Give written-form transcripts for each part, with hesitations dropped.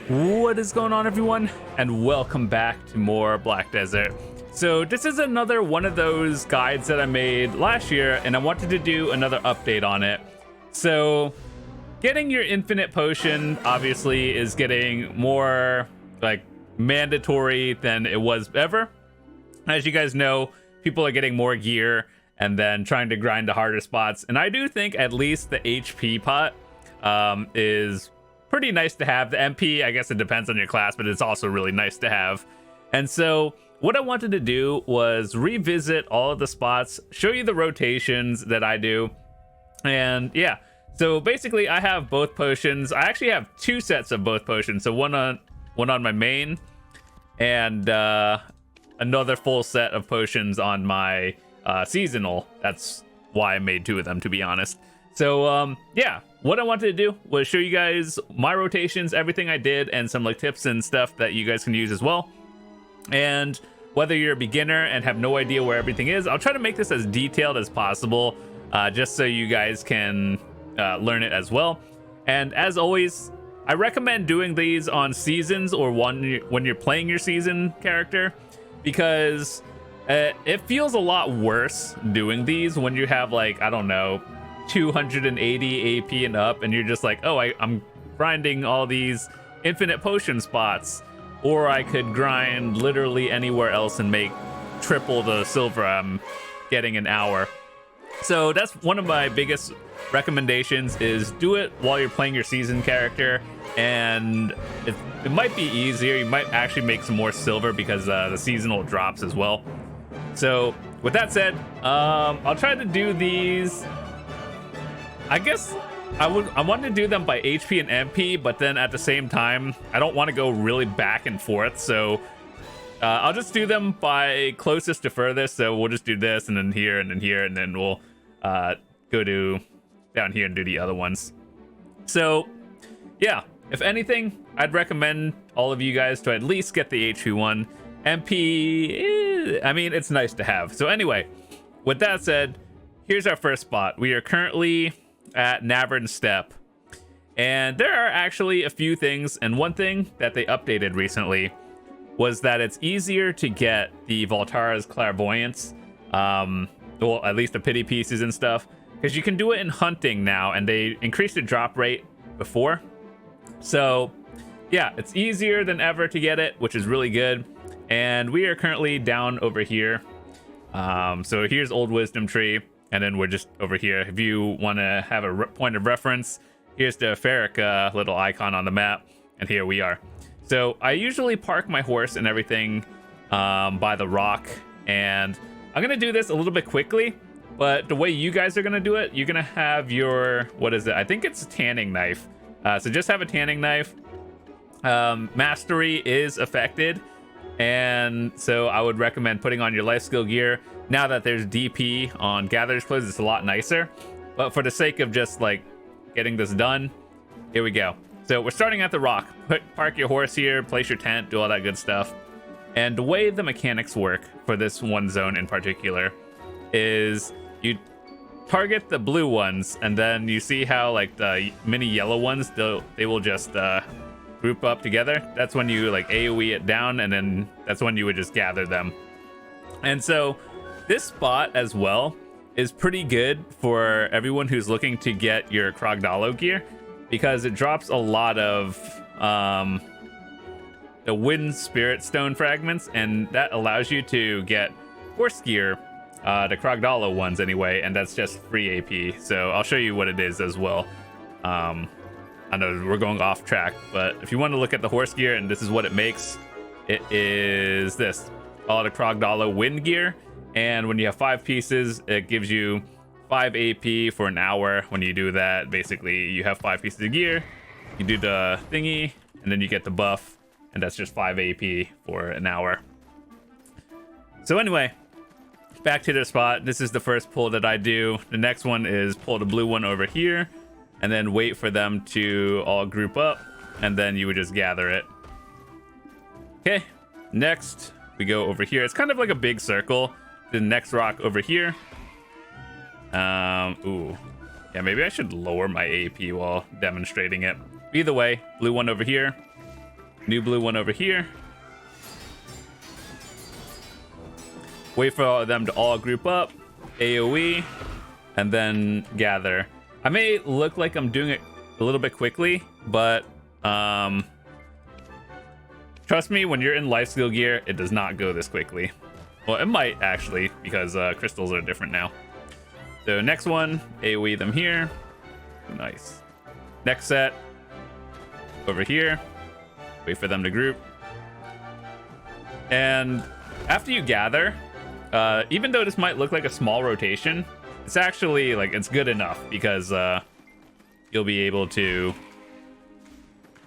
What is going on, everyone, and welcome back to more Black Desert. So this is another one of those guides that I made last year, and I wanted to do another update on it. So getting your infinite potion obviously is getting more like mandatory than it was ever. As you guys know, people are getting more gear and then trying to grind the harder spots, and I do think at least the HP pot is pretty nice to have. The MP, I guess it depends on your class, but it's also really nice to have. And so what I wanted to do was revisit all of the spots, show you the rotations that I do. And yeah, so basically I have both potions. I actually have two sets of both potions. So one on my main and another full set of potions on my seasonal. That's why I made two of them, to be honest. So yeah, what I wanted to do was show you guys my rotations, everything I did, and some like tips and stuff that you guys can use as well. And whether you're a beginner and have no idea where everything is, I'll try to make this as detailed as possible, just so you guys can learn it as well. And as always, I recommend doing these on seasons or when you're playing your season character, because it feels a lot worse doing these when you have, like, I don't know, 280 AP and up, and you're just like, oh, I'm grinding all these infinite potion spots, or I could grind literally anywhere else and make triple the silver I'm getting an hour. So that's one of my biggest recommendations, is do it while you're playing your season character, and it might be easier. You might actually make some more silver because the seasonal drops as well. So with that said, I'll try to do these. I guess I want to do them by HP and MP, but then at the same time, I don't want to go really back and forth. So I'll just do them by closest to furthest. So we'll just do this, and then here, and then here, and then we'll go to down here and do the other ones. So yeah, if anything, I'd recommend all of you guys to at least get the HP one. MP, I mean, it's nice to have. So anyway, with that said, here's our first spot. We are currently at Navarn Steppe, and there are actually a few things, and one thing that they updated recently was that it's easier to get the Voltara's Clairvoyance, well, at least the pity pieces and stuff, because you can do it in hunting now, and they increased the drop rate before. So yeah, it's easier than ever to get it, which is really good. And we are currently down over here. So here's Old Wisdom Tree, and then we're just over here. If you want to have a point of reference, here's the Ferric little icon on the map, and here we are. So I usually park my horse and everything by the rock, and I'm gonna do this a little bit quickly, but the way you guys are gonna do it, you're gonna have your, what is it? I think it's a tanning knife. So just have a tanning knife. Mastery is affected, and so I would recommend putting on your life skill gear. Now that there's DP on Gatherer's Clothes, it's a lot nicer, but for the sake of just like getting this done, here we go. So we're starting at the rock. Park your horse here, place your tent, do all that good stuff. And the way the mechanics work for this one zone in particular is you target the blue ones, and then you see how like the mini yellow ones, they will just group up together. That's when you like AoE it down, and then that's when you would just gather them. And so this spot as well is pretty good for everyone who's looking to get your Krogdalo gear, because it drops a lot of the Wind Spirit Stone fragments, and that allows you to get horse gear, the Krogdalo ones anyway, and that's just free AP. So I'll show you what it is as well. I know we're going off track, but if you want to look at the horse gear, and this is what it makes, it is this, all the Krogdalo wind gear. And when you have 5 pieces, it gives you 5 AP for an hour. When you do that, basically you have 5 pieces of gear, you do the thingy, and then you get the buff, and that's just 5 AP for an hour. So anyway, back to the spot. This is the first pull that I do. The next one is pull the blue one over here, and then wait for them to all group up, and then you would just gather it. Okay, next we go over here. It's kind of like a big circle. The next rock over here. Ooh, yeah, maybe I should lower my AP while demonstrating it. Either way, blue one over here, New blue one over here. Wait for all of them to all group up. AoE. And then gather. I may look like I'm doing it a little bit quickly, but trust me, when you're in life skill gear, it does not go this quickly. Well, it might actually, because crystals are different now. So next one, AoE them here. Nice. Next set, over here. Wait for them to group. And after you gather, even though this might look like a small rotation, it's actually like it's good enough because you'll be able to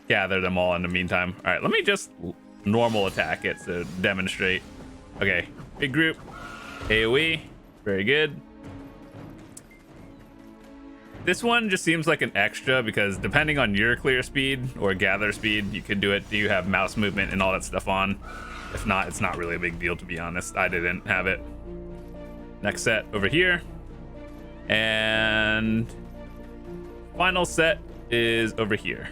gather them all in the meantime. All right, let me just normal attack it to demonstrate. Okay, big group, AoE, very good. This one just seems like an extra because depending on your clear speed or gather speed, you can do it. Do you have mouse movement and all that stuff on? If not, it's not really a big deal, to be honest. I didn't have it. Next set over here. And final set is over here.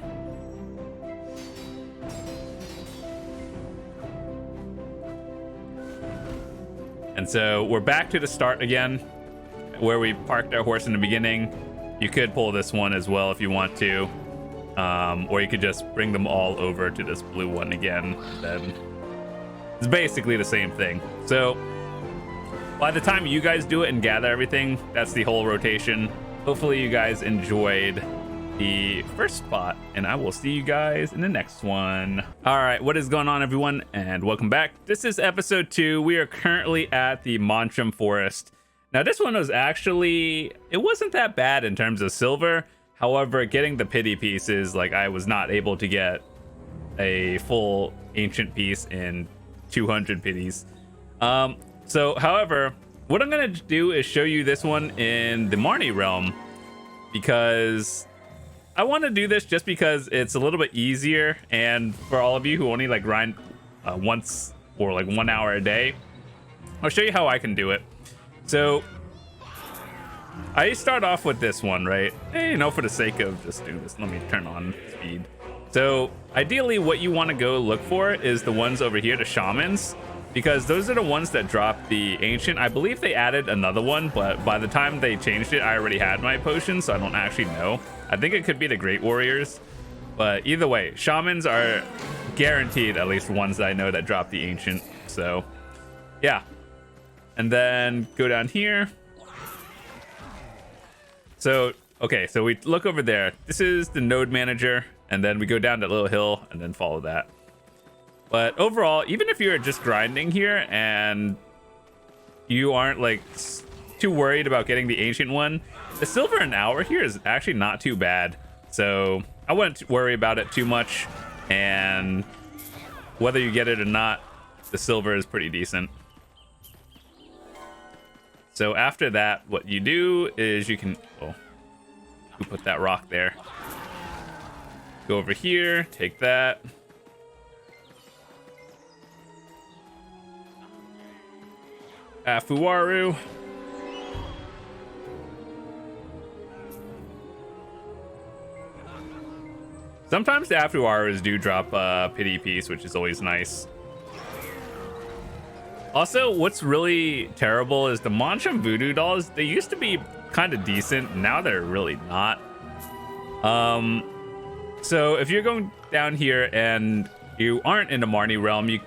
And so we're back to the start again, where we parked our horse in the beginning. You could pull this one as well if you want to, or you could just bring them all over to this blue one again. Then it's basically the same thing. So by the time you guys do it and gather everything, that's the whole rotation. Hopefully you guys enjoyed the first spot, and I will see you guys in the next one. All right, what is going on, everyone, and welcome back. This is episode 2. We are currently at the Manshaum Forest. Now, this one was actually, it wasn't that bad in terms of silver. However, getting the pity pieces, like I was not able to get a full ancient piece in 200 pities. However, what I'm going to do is show you this one in the Marnie realm, because I want to do this just because it's a little bit easier, and for all of you who only like grind once or like 1 hour a day, I'll show you how I can do it. So I start off with this one, right? Hey, you know, for the sake of just doing this, let me turn on speed. So ideally what you want to go look for is the ones over here, the shamans, because those are the ones that drop the ancient. I believe they added another one, but by the time they changed it, I already had my potion, so I don't actually know. I think it could be the Great Warriors, but either way, shamans are guaranteed at least ones that I know that drop the ancient. So yeah, and then go down here. So okay, so we look over there. This is the node manager, and then we go down that little hill and then follow that. But overall, even if you're just grinding here and you aren't like too worried about getting the ancient one, the silver an hour here is actually not too bad. So I wouldn't worry about it too much, and whether you get it or not, the silver is pretty decent. So after that, what you do is you can, oh, who put that rock there? Go over here, take that. Afuwaru. Sometimes the Afuwarus do drop a pity piece, which is always nice. Also, what's really terrible is the Manshaum voodoo dolls. They used to be kind of decent. Now they're really not. So if you're going down here and you aren't in the Marnie realm, you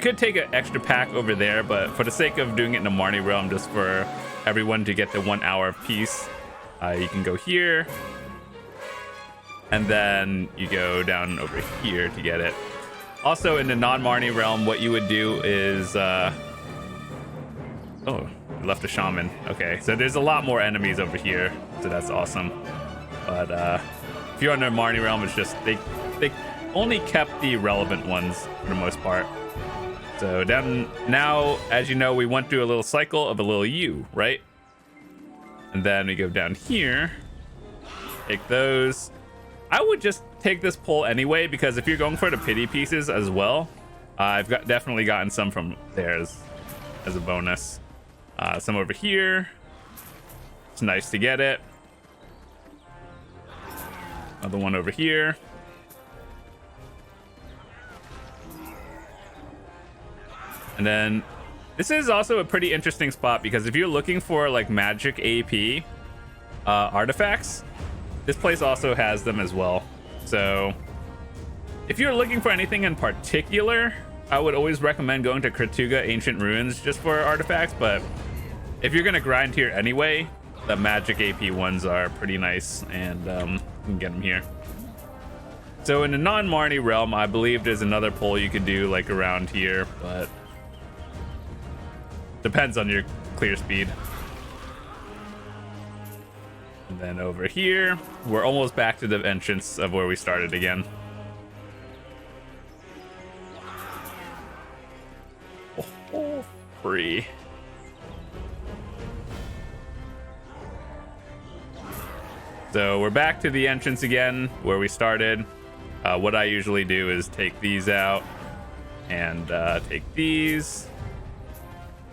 could take an extra pack over there, but for the sake of doing it in the Marnie realm, just for everyone to get the 1 hour piece, you can go here, and then you go down over here to get it. Also, in the non-Marnie realm, what you would do is oh, left a shaman. Okay, so there's a lot more enemies over here, so that's awesome. But if you're in the Marnie realm, it's just they only kept the relevant ones for the most part. So down now, as you know, we went through a little cycle of a little U, right? And then we go down here, take those. I would just take this pull anyway, because if you're going for the pity pieces as well, I've definitely gotten some from there as a bonus. Some over here. It's nice to get it. Another one over here. And then this is also a pretty interesting spot because if you're looking for like magic AP artifacts, this place also has them as well. So if you're looking for anything in particular, I would always recommend going to Kratooga Ancient Ruins just for artifacts. But if you're gonna grind here anyway, the magic AP ones are pretty nice, and you can get them here. So in the non-Marnie realm, I believe there's another pull you could do like around here, but depends on your clear speed. And then over here, we're almost back to the entrance of where we started again. Oh, free. So we're back to the entrance again where we started. What I usually do is take these out and take these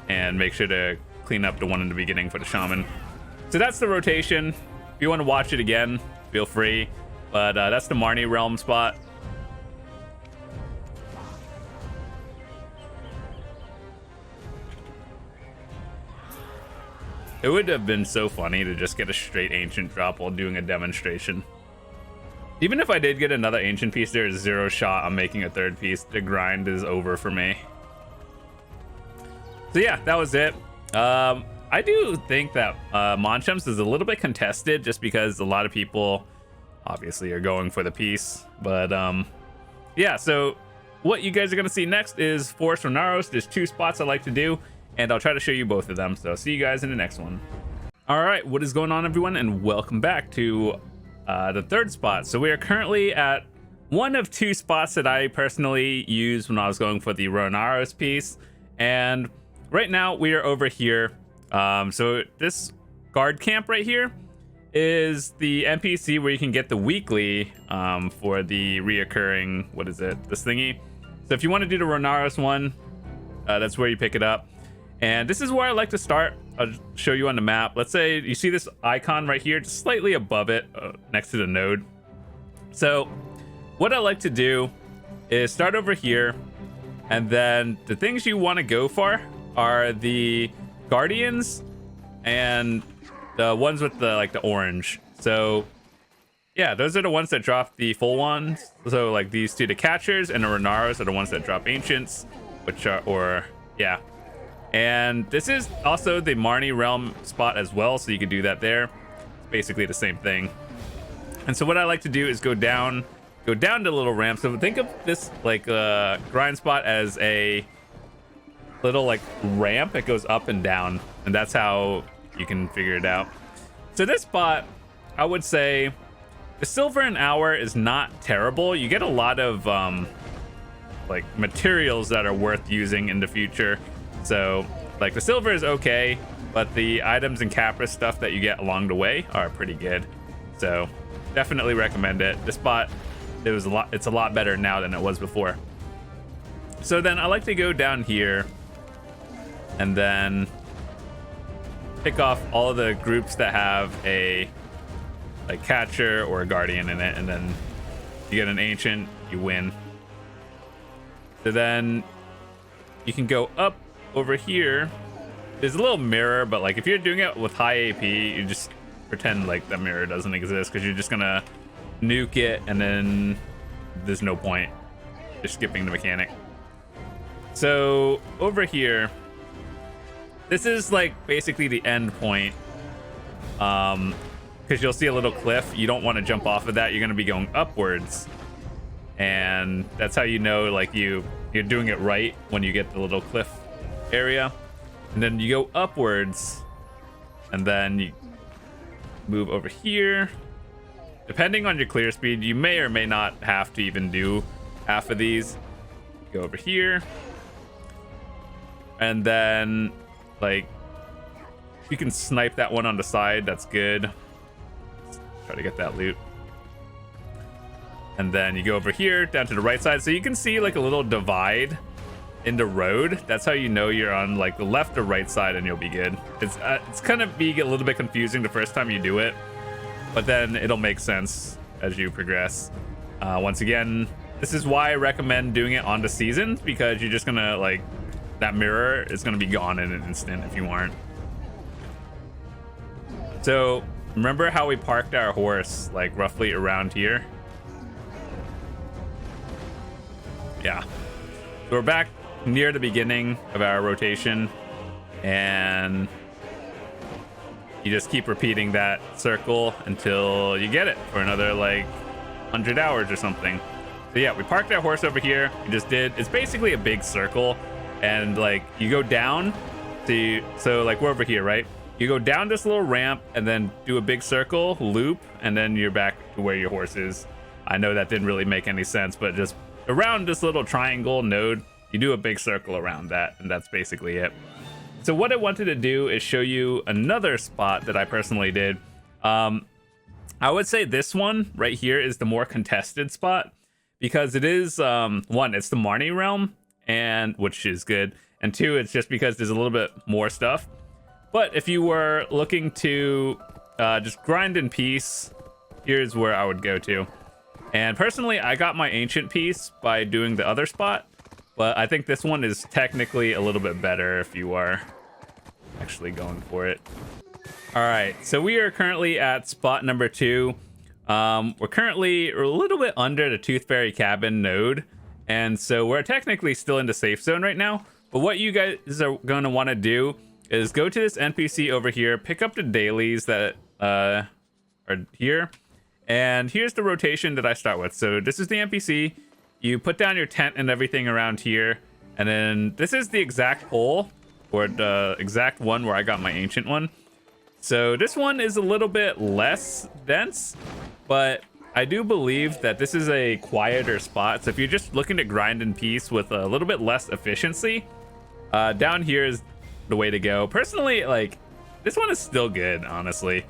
and make sure to clean up the one in the beginning for the shaman. So that's the rotation. If you want to watch it again, feel free. But that's the Marnie realm spot. It would have been so funny to just get a straight ancient drop while doing a demonstration. Even if I did get another ancient piece, there is zero shot on making a third piece. The grind is over for me. So yeah, that was it. I do think that Manshaum's is a little bit contested just because a lot of people obviously are going for the piece. But yeah, so what you guys are going to see next is Forest Ronaros. There's 2 spots I like to do, and I'll try to show you both of them. So see you guys in the next one. All right, what is going on, everyone, and welcome back to the third spot. So we are currently at one of 2 spots that I personally used when I was going for the Ronaros piece, and right now we are over here. So this guard camp right here is the NPC where you can get the weekly for the reoccurring, what is it, this thingy. So if you want to do the Ronaros one, that's where you pick it up. And this is where I like to start. I'll show you on the map. Let's say you see this icon right here, just slightly above it, next to the node. So what I like to do is start over here, and then the things you want to go for are the guardians and the ones with the like the orange. So yeah, those are the ones that drop the full ones. So like these 2, the catchers and the Ronaros, are the ones that drop ancients, which are, or yeah. And this is also the Marnie realm spot as well, so you can do that there. It's basically the same thing. And so what I like to do is go down the little ramp. So think of this like grind spot as a little like ramp. It goes up and down, and that's how you can figure it out. So this spot, I would say the silver an hour is not terrible. You get a lot of like materials that are worth using in the future. So like the silver is okay, but the items and Capra stuff that you get along the way are pretty good. So definitely recommend it. This spot, it's a lot better now than it was before. So then I like to go down here and then pick off all of the groups that have a like catcher or a guardian in it, and then you get an ancient, you win. So then you can go up over here. There's a little mirror, but like if you're doing it with high AP, you just pretend like the mirror doesn't exist, because you're just gonna nuke it and then there's no point. You're skipping the mechanic. So over here, this is like basically the end point, because you'll see a little cliff. You don't want to jump off of that. You're going to be going upwards, and that's how you know like you're doing it right, when you get the little cliff area. And then you go upwards, and then you move over here. Depending on your clear speed, you may or may not have to even do half of these. Go over here, and then like you can snipe that one on the side. That's good. Let's try to get that loot. And then you go over here down to the right side, so you can see like a little divide in the road. That's how you know you're on like the left or right side, and you'll be good. It's kind of be a little bit confusing the first time you do it, but then it'll make sense as you progress. Once again, this is why I recommend doing it on the seasons, because you're just gonna like that mirror is going to be gone in an instant if you aren't. So remember how we parked our horse like roughly around here? Yeah. So we're back near the beginning of our rotation, and you just keep repeating that circle until you get it for another like 100 hours or something. So yeah, we parked our horse over here. We just did, it's basically a big circle, and like you go down to, so like we're over here, right? You go down this little ramp and then do a big circle, loop, and then you're back to where your horse is. I know that didn't really make any sense, but just around this little triangle node, you do a big circle around that, and that's basically it. So what I wanted to do is show you another spot that I personally did. I would say this one right here is the more contested spot, because it is, one, it's the Marnie realm, and which is good, and two, it's just because there's a little bit more stuff. But if you were looking to just grind in peace, here's where I would go to. And personally, I got my ancient piece by doing the other spot, but I think this one is technically a little bit better if you are actually going for it. All right, so we are currently at spot number 2. We're currently a little bit under the Tooth Fairy cabin node, and so we're technically still in the safe zone right now. But what you guys are going to want to do is go to this NPC over here, pick up the dailies that are here, and here's the rotation that I start with. So this is the NPC. You put down your tent and everything around here, and then this is the exact hole, or the exact one where I got my ancient one. So this one is a little bit less dense, but I do believe that this is a quieter spot. So if you're just looking to grind in peace with a little bit less efficiency, down here is the way to go. Personally, like, this one is still good, honestly,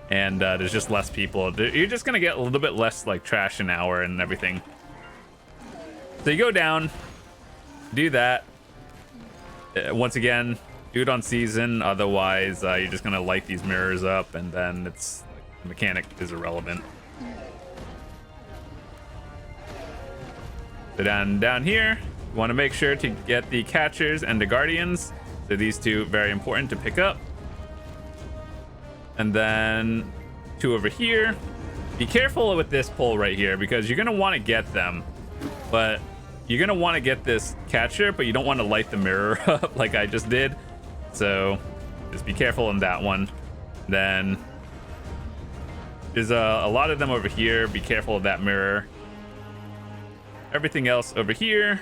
and there's just less people. You're just gonna get a little bit less like trash an hour and everything. So you go down, do that. Once again, do it on season, otherwise you're just gonna light these mirrors up, and then it's, the mechanic is irrelevant. So down here, you want to make sure to get the catchers and the guardians. So these two, very important to pick up. And then 2 over here. Be careful with this pole right here, because you're going to want to get them. But you're going to want to get this catcher, but you don't want to light the mirror up like I just did. So just be careful in that one. Then there's a lot of them over here. Be careful of that mirror. Everything else over here.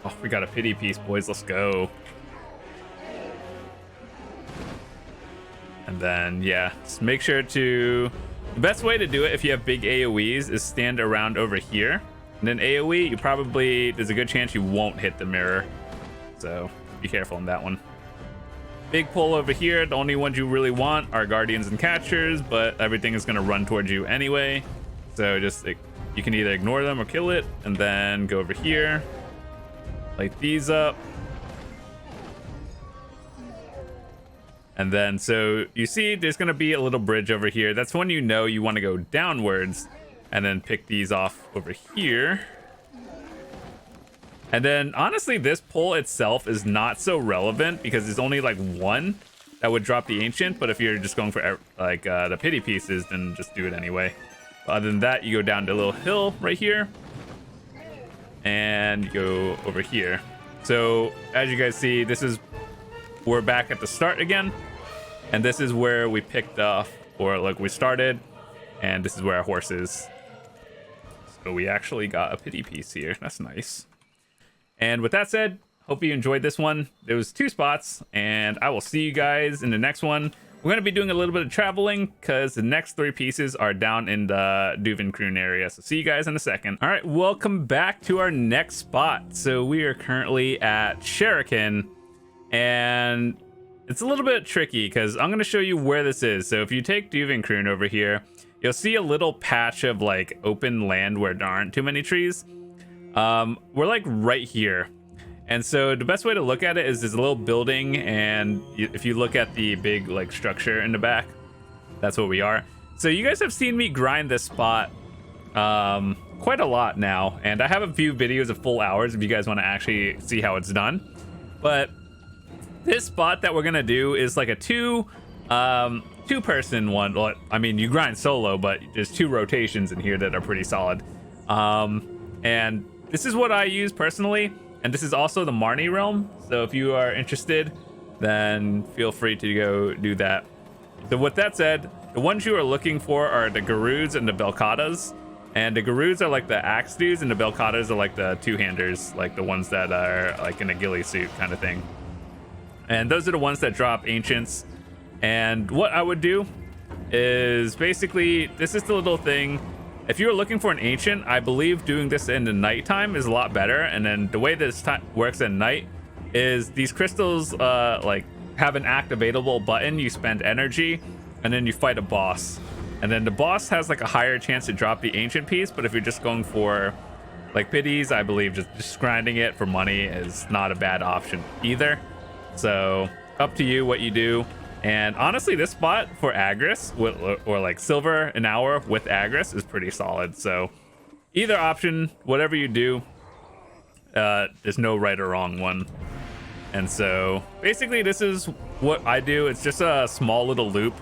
Oh, we got a pity piece, boys. Let's go. And then, yeah, just make sure to... The best way to do it if you have big AoEs is stand around over here. And then AoE, you probably... There's a good chance you won't hit the mirror. So, be careful on that one. Big pull over here. The only ones you really want are guardians and catchers, but everything is going to run towards you anyway. So, just... You can either ignore them or kill it. And then go over here. Light these up. And then, so you see there's going to be a little bridge over here. That's when you know you want to go downwards, and then pick these off over here. And then, honestly, this pull itself is not so relevant, because there's only like 1 that would drop the ancient. But if you're just going for like the pity pieces, then just do it anyway. Other than that, you go down to a little hill right here, and you go over here. So as you guys see, we're back at the start again, and this is where we picked off, or like we started, and this is where our horse is. So we actually got a pity piece here. That's nice. And with that said, hope you enjoyed this one. There was 2 spots, and I will see you guys in the next one. We're going to be doing a little bit of traveling, because the next 3 pieces are down in the Duvenkroon area. So see you guys in a second. All right, welcome back to our next spot. So we are currently at Sherekhan, and it's a little bit tricky, because I'm going to show you where this is. So if you take Duvenkroon over here, you'll see a little patch of like open land where there aren't too many trees. We're like right here. And so the best way to look at it is there's a little building, and if you look at the big like structure in the back, that's what we are. So you guys have seen me grind this spot quite a lot now, and I have a few videos of full hours if you guys want to actually see how it's done. But this spot that we're gonna do is like a two-person one. Well, I mean, you grind solo, but there's 2 rotations in here that are pretty solid. And this is what I use personally, and this is also the Marnie realm. So if you are interested, then feel free to go do that. So with that said, the ones you are looking for are the Garuds and the Belkadas. And the Garuds are like the axe dudes, and the Belkadas are like the two-handers, like the ones that are like in a ghillie suit kind of thing. And those are the ones that drop ancients. And what I would do is basically, this is the little thing. If you're looking for an ancient, I believe doing this in the nighttime is a lot better. And then the way this works at night is these crystals like have an activatable button. You spend energy and then you fight a boss. And then the boss has like a higher chance to drop the ancient piece. But if you're just going for like pities, I believe just grinding it for money is not a bad option either. So up to you what you do. And honestly, this spot for Agris or like silver an hour with Agris is pretty solid. So either option, whatever you do, there's no right or wrong one. And so basically this is what I do. It's just a small little loop.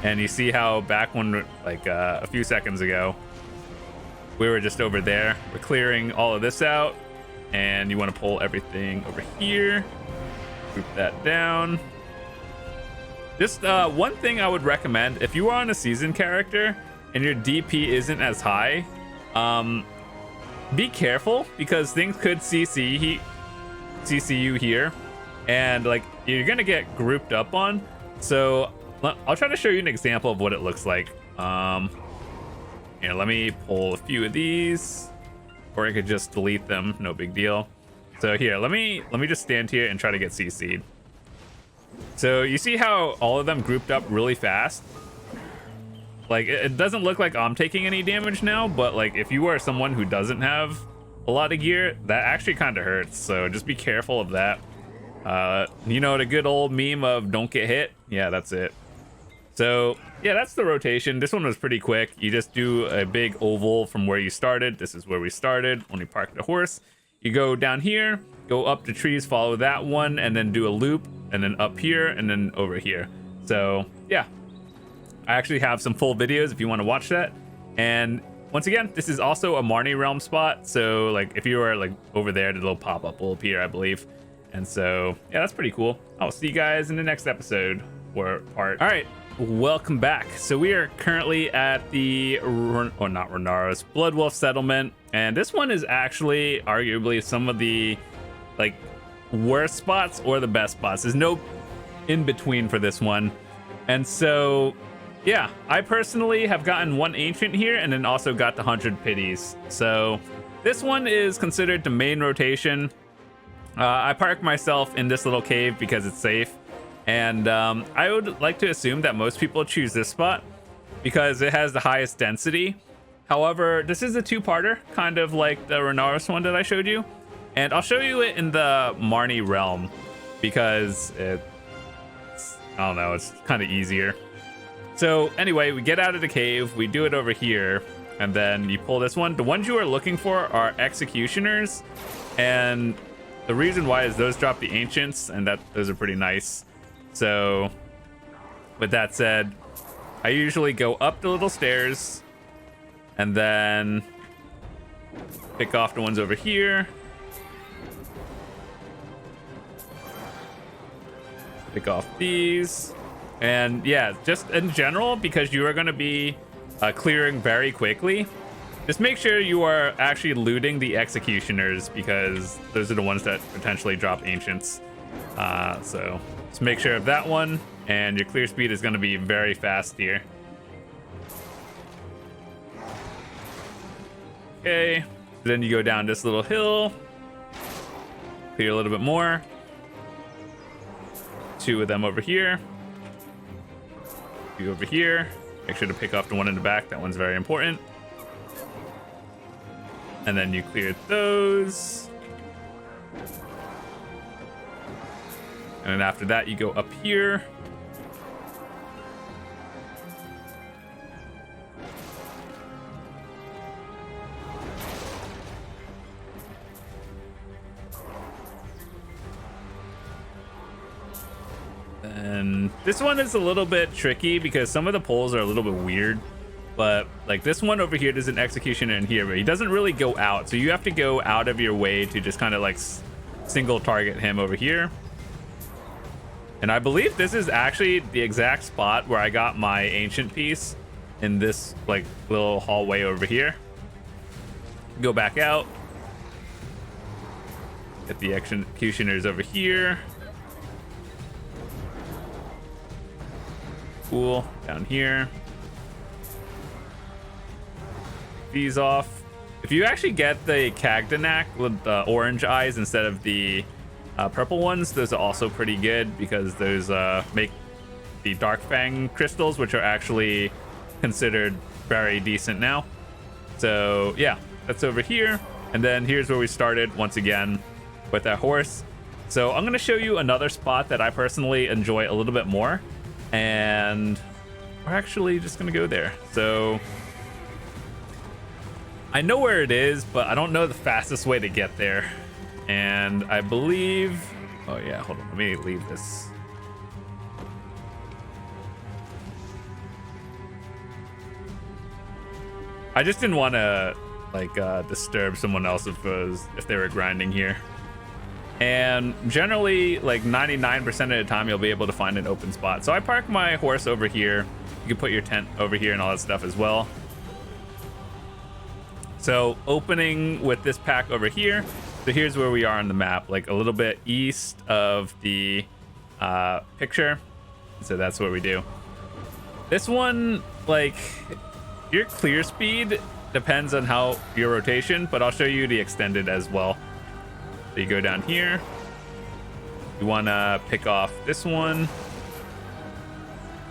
And you see how back when like a few seconds ago, we were just over there. We're clearing all of this out. And you want to pull everything over here. Group that down. Just one thing I would recommend, if you are on a seasoned character and your DP isn't as high, be careful because things could CC you here, and like you're gonna get grouped up on. So I'll try to show you an example of what it looks like. Here, let me pull a few of these, or I could just delete them, no big deal. So here, let me just stand here and try to get CC'd. So you see how all of them grouped up really fast? Like it doesn't look like I'm taking any damage now, but like if you are someone who doesn't have a lot of gear, that actually kind of hurts. So just be careful of that. You know, the good old meme of don't get hit. Yeah, that's it. So yeah, that's the rotation. This one was pretty quick. You just do a big oval from where you started. This is where we started when you parked the horse. You go down here, go up the trees, follow that one, and then do a loop, and then up here, and then over here. So yeah, I actually have some full videos if you want to watch that. And once again, this is also a Marnie realm spot. So like if you are like over there, the little pop-up will appear, I believe. And so yeah, that's pretty cool. I'll see you guys in the next episode or part. All right, welcome back. So we are currently at the not Ronaros, Bloodwolf settlement, and this one is actually arguably some of the like worst spots or the best spots. There's no in between for this one. And so yeah, I personally have gotten 1 ancient here and then also got the 100 pities. So this one is considered the main rotation. I parked myself in this little cave because it's safe. And I would like to assume that most people choose this spot because it has the highest density. However, this is a 2-parter, kind of like the Ronaros one that I showed you. And I'll show you it in the Marnie realm because it's, I don't know, it's kind of easier. So anyway, we get out of the cave, we do it over here, and then you pull this one. The ones you are looking for are executioners, and the reason why is those drop the ancients, and those are pretty nice. So with that said, I usually go up the little stairs and then pick off the ones over here. Pick off these. And yeah, just in general, because you are going to be clearing very quickly, just make sure you are actually looting the executioners because those are the ones that potentially drop ancients. So just make sure of that one, and your clear speed is going to be very fast here. Okay, then you go down this little hill, clear a little bit more. 2 of them over here. 2 over here. Make sure to pick off the one in the back. That one's very important. And then you clear those. And then after that, you go up here. And this one is a little bit tricky because some of the pulls are a little bit weird. But like this one over here, there's an executioner in here, but he doesn't really go out. So you have to go out of your way to just kind of like single target him over here. And I believe this is actually the exact spot where I got my ancient piece in this like little hallway over here. Go back out. Get the executioners over here. Cool. Down here. These off. If you actually get the Kagdanak with the orange eyes instead of the purple ones, those are also pretty good because those make the Dark Fang crystals, which are actually considered very decent now. So yeah, that's over here. And then here's where we started once again with that horse. So I'm going to show you another spot that I personally enjoy a little bit more. And we're actually just going to go there. So I know where it is, but I don't know the fastest way to get there. And I believe... Oh yeah, hold on. Let me leave this. I just didn't want to like disturb someone else if they were grinding here. And generally, like 99% of the time, you'll be able to find an open spot. So I park my horse over here. You can put your tent over here and all that stuff as well. So opening with this pack over here. So here's where we are on the map, like a little bit east of the picture. So that's what we do. This one, like your clear speed depends on how your rotation, but I'll show you the extended as well. So you go down here. You want to pick off this one.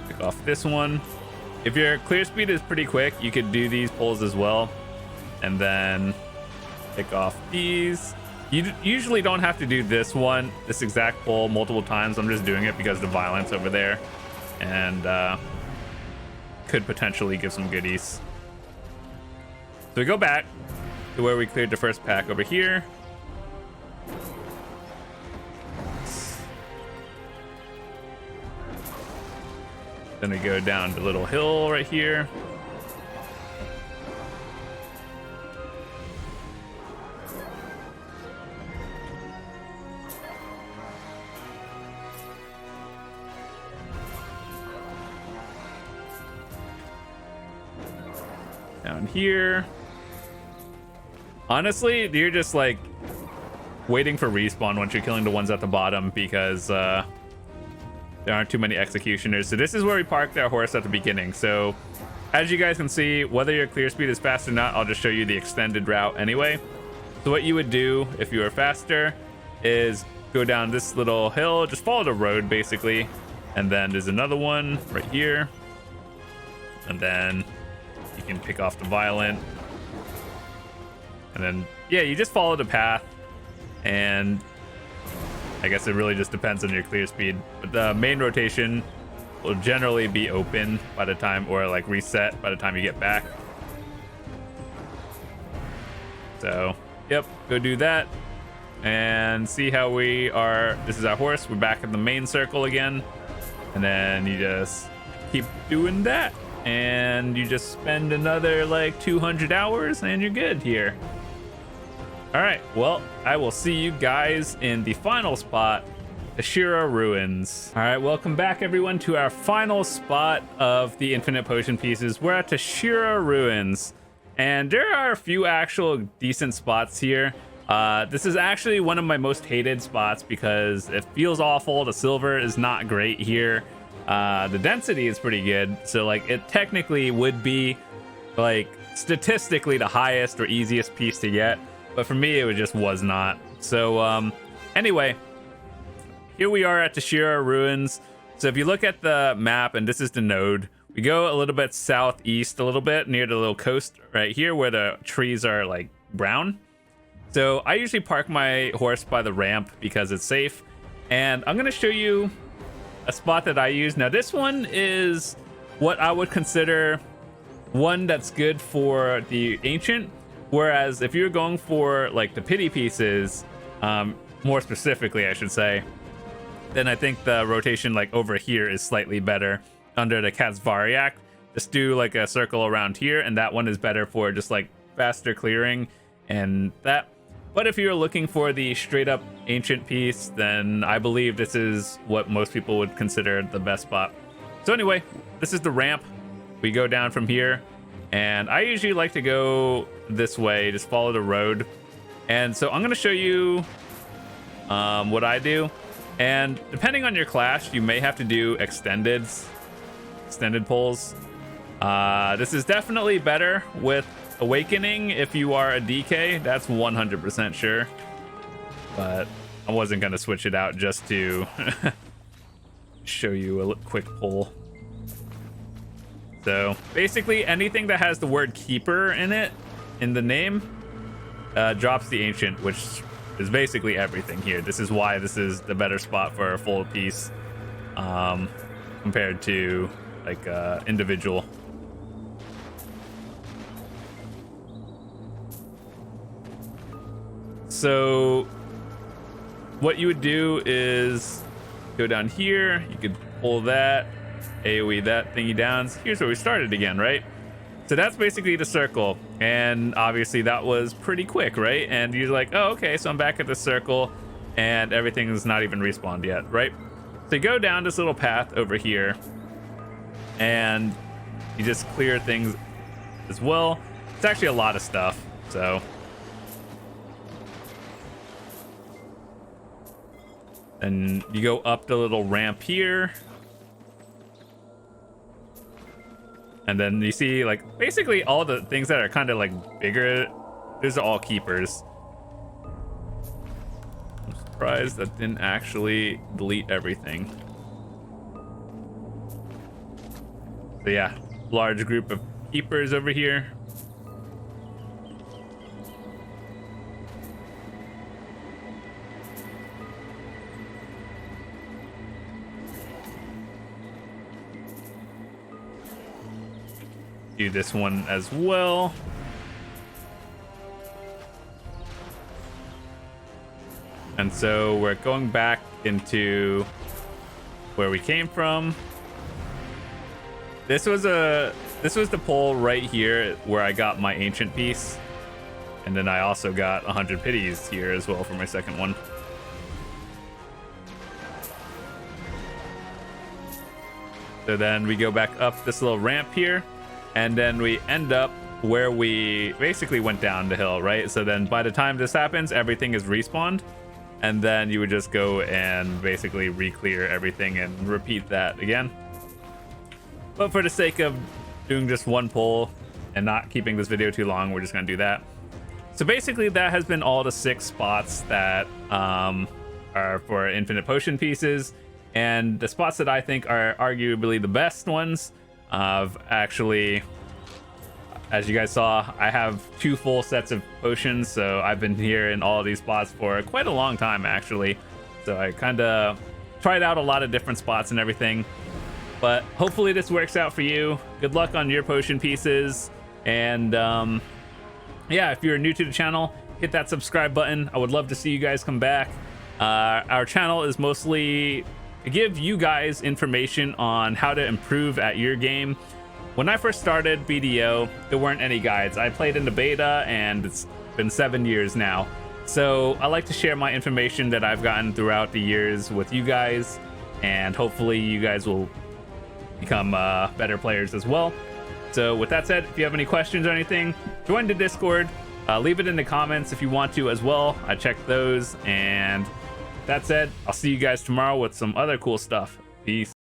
Pick off this one. If your clear speed is pretty quick, you could do these pulls as well. And then pick off these. You usually don't have to do this one, this exact pull multiple times. I'm just doing it because the violence over there. And could potentially give some goodies. So we go back to where we cleared the first pack over here. Then we go down the little hill right here. Down here. Honestly, you're just like waiting for respawn once you're killing the ones at the bottom because there aren't too many executioners. So this is where we parked our horse at the beginning. So as you guys can see, whether your clear speed is fast or not, I'll just show you the extended route anyway. So what you would do if you were faster is go down this little hill, just follow the road basically. And then there's another one right here. And then you can pick off the violent. And then, yeah, you just follow the path. And I guess it really just depends on your clear speed. But the main rotation will generally be open by the time, or like reset by the time you get back. So, yep, go do that. And see how we are. This is our horse. We're back in the main circle again. And then you just keep doing that. And you just spend another like 200 hours and you're good here. All right, well, I will see you guys in the final spot, the Tshira Ruins. All right, welcome back everyone to our final spot of the Infinite Potion pieces. We're at the Tshira Ruins, and there are a few actual decent spots here. This is actually one of my most hated spots because it feels awful. The silver is not great here. The density is pretty good, so like it technically would be like statistically the highest or easiest piece to get. But for me, it just was not. So anyway, here we are at the Tshira Ruins. So if you look at the map, and this is the node, we go a little bit southeast a little bit near the little coast right here where the trees are like brown. So I usually park my horse by the ramp because it's safe. And I'm going to show you a spot that I use. Now this one is what I would consider one that's good for the ancient. Whereas if you're going for like the pity pieces, more specifically, I should say, then I think the rotation like over here is slightly better under the Katsvariak. Just do like a circle around here, and that one is better for just like faster clearing and that. But if you're looking for the straight up ancient piece, then I believe this is what most people would consider the best spot. So anyway, this is the ramp. We go down from here, and I usually like to go this way, just follow the road. And so I'm going to show you what I do. And depending on your class, you may have to do extended pulls. This is definitely better with Awakening if you are a DK, that's 100% sure. But I wasn't going to switch it out just to show you a quick pull. So basically anything that has the word keeper in it, in the name, drops the ancient, which is basically everything here. This is why this is the better spot for a full piece compared to like individual. So what you would do is go down here. You could pull that, AoE that thingy down. So here's where we started again, right? So that's basically the circle. And obviously that was pretty quick, right? And you're like, oh, okay, so I'm back at the circle and everything is not even respawned yet, right? So you go down this little path over here and you just clear things as well. It's actually a lot of stuff, so. And you go up the little ramp here. And then you see like basically all the things that are kind of like bigger, these are all keepers. I'm surprised that didn't actually delete everything. So yeah, large group of keepers over here. Do this one as well. And so we're going back into where we came from. This was the pull right here where I got my ancient piece. And then I also got 100 pities here as well for my second one. So then we go back up this little ramp here. And then we end up where we basically went down the hill, right? So then by the time this happens, everything is respawned. And then you would just go and basically re-clear everything and repeat that again. But for the sake of doing just one pull and not keeping this video too long, we're just going to do that. So basically that has been all the 6 spots that are for infinite potion pieces. And the spots that I think are arguably the best ones. Actually, as you guys saw, I have 2 full sets of potions, so I've been here in all of these spots for quite a long time actually. So I kind of tried out a lot of different spots and everything, but hopefully this works out for you. Good luck on your potion pieces, and yeah, if you're new to the channel, hit that subscribe button. I would love to see you guys come back. Our channel is mostly to give you guys information on how to improve at your game. When I first started BDO, there weren't any guides. I played in the beta and it's been 7 years now. So I like to share my information that I've gotten throughout the years with you guys, and hopefully you guys will become better players as well. So with that said, if you have any questions or anything, join the Discord. Leave it in the comments if you want to as well. I check those, and that said, I'll see you guys tomorrow with some other cool stuff. Peace.